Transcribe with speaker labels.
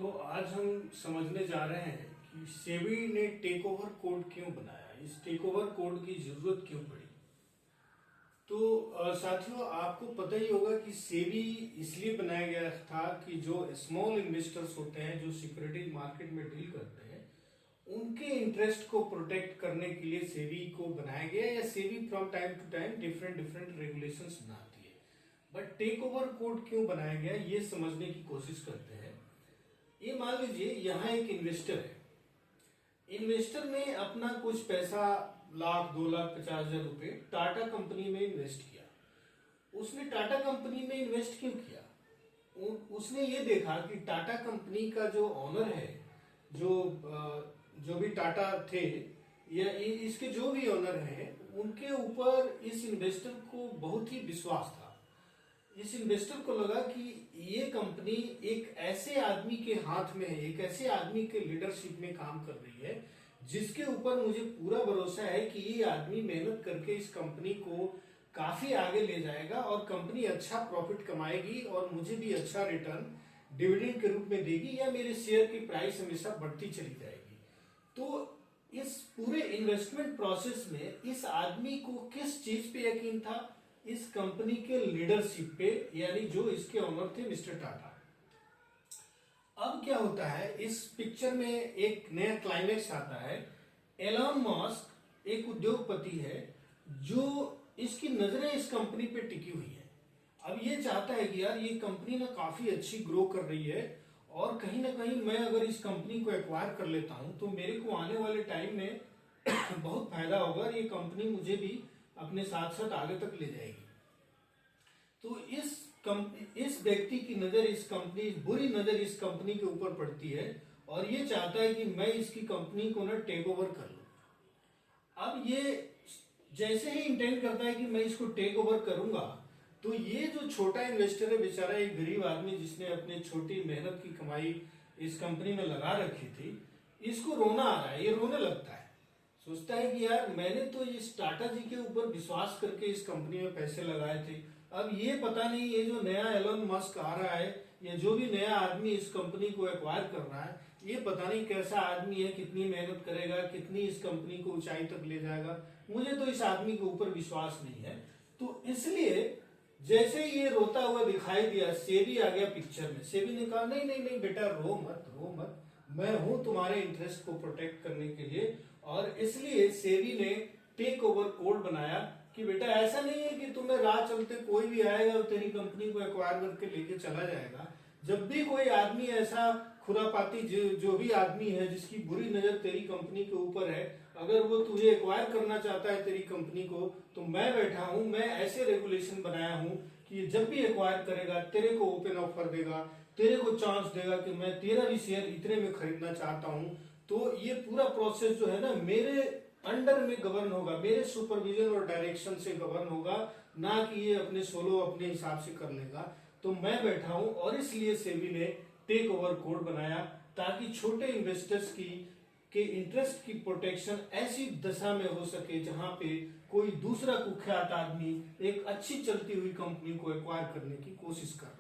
Speaker 1: तो आज हम समझने जा रहे हैं कि सेबी ने टेक ओवर कोड क्यों बनाया, इस टेक ओवर कोड की जरूरत क्यों पड़ी। तो साथियों, आपको पता ही होगा कि सेबी इसलिए बनाया गया था कि जो स्मॉल इन्वेस्टर्स होते हैं, जो सिक्योरिटीज मार्केट में डील करते हैं, उनके इंटरेस्ट को प्रोटेक्ट करने के लिए सेबी को बनाया गया, या SEBI from time to time different different regulations बनाती है। बट टेक ओवर कोड क्यों बनाया गया, ये समझने की कोशिश करते हैं। ये मान लीजिए यहाँ एक इन्वेस्टर है। इन्वेस्टर ने अपना कुछ पैसा, 1,00,000, 2,00,000, 50,000 रुपए टाटा कंपनी में इन्वेस्ट किया। उसने टाटा कंपनी में इन्वेस्ट क्यों किया? उसने ये देखा कि टाटा कंपनी का जो ऑनर है, जो भी टाटा थे या इसके जो भी ऑनर हैं, उनके ऊपर इस इन्वेस्टर को बहुत ही विश्वास था। इस इन्वेस्टर को लगा कि ये कंपनी एक ऐसे आदमी के हाथ में है, एक ऐसे आदमी के लीडरशिप में काम कर रही है जिसके ऊपर मुझे पूरा भरोसा है कि ये आदमी मेहनत करके इस कंपनी को काफी आगे ले जाएगा और कंपनी अच्छा प्रॉफिट कमाएगी और मुझे भी अच्छा रिटर्न डिविडेंड के रूप में देगी, या मेरे शेयर की प्राइस हमेशा बढ़ती चली जाएगी। तो इस पूरे इन्वेस्टमेंट प्रोसेस में इस आदमी को किस चीज पे यकीन था? इस कंपनी के लीडरशिप पे, यानी जो इसके ओनर थे मिस्टर टाटा। अब क्या होता है, इस पिक्चर में एक नया क्लाइमेक्स आता है। एलन मस्क एक उद्योगपति है जो इसकी नजरें इस कंपनी पे टिकी हुई है। अब ये चाहता है कि यार ये कंपनी ना काफी अच्छी ग्रो कर रही है और कहीं ना कहीं मैं अगर इस कंपनी को एक्वायर कर लेता हूं तो मेरे को आने वाले टाइम में बहुत फायदा होगा और ये कंपनी मुझे भी अपने साथ साथ आगे तक ले जाएगी। तो इस व्यक्ति की नजर बुरी नजर इस कंपनी के ऊपर पड़ती है और ये चाहता है कि मैं इसकी कंपनी को ना टेक ओवर कर लूं। अब ये जैसे ही इंटेंड करता है कि मैं इसको टेक ओवर करूंगा, तो ये जो छोटा इन्वेस्टर है, बेचारा एक गरीब आदमी जिसने अपने छोटी मेहनत की कमाई इस कंपनी में लगा रखी थी, इसको रोना आ रहा है। ये रोने लगता है, सोचता है कि यार मैंने तो इस टाटा जी के ऊपर विश्वास करके इस कंपनी में पैसे लगाए थे। अब ये पता नहीं, ये जो नया एलन मस्क आ रहा है, या जो भी नया आदमी इस कंपनी को एक्वायर कर रहा है, ये पता नहीं कैसा आदमी है, कितनी मेहनत करेगा, कितनी इस कंपनी को ऊंचाई तक ले जाएगा। मुझे तो इस आदमी के ऊपर विश्वास नहीं है। तो इसलिए जैसे ही ये रोता हुआ दिखाई दिया, सेबी आ गया पिक्चर में। सेबी ने कहा नहीं नहीं नहीं बेटा, रो मत, मैं हूं तुम्हारे इंटरेस्ट को प्रोटेक्ट करने के लिए। और इसलिए सेबी ने टेक ओवर कोड बनाया कि बेटा ऐसा नहीं है कि तुम्हें राह चलते कोई भी आएगा और तेरी कंपनी को एक्वायर करके लेके चला जाएगा। जब भी कोई आदमी ऐसा खुरापाती जो भी आदमी है जिसकी बुरी नजर तेरी कंपनी के ऊपर है, अगर वो तुझे एक्वायर करना चाहता है तेरी कंपनी को, तो मैं बैठा हूं, मैं ऐसे रेगुलेशन बनाया हूं कि जब भी एक्वायर करेगा तेरे को ओपन ऑफर देगा, तेरे को चांस देगा कि मैं तेरा भी शेयर इतने में खरीदना चाहता हूं। तो ये पूरा प्रोसेस जो है ना, मेरे अंडर में गवर्न होगा, मेरे सुपरविजन और डायरेक्शन से गवर्न होगा, ना कि ये अपने सोलो अपने हिसाब से कर लेगा। तो मैं बैठा हूं और इसलिए सेबी ने टेक ओवर कोड बनाया ताकि छोटे इन्वेस्टर्स के इंटरेस्ट की प्रोटेक्शन ऐसी दशा में हो सके जहां पे कोई दूसरा कुख्यात आदमी एक अच्छी चलती हुई कंपनी को एक्वायर करने की कोशिश कर रहा है।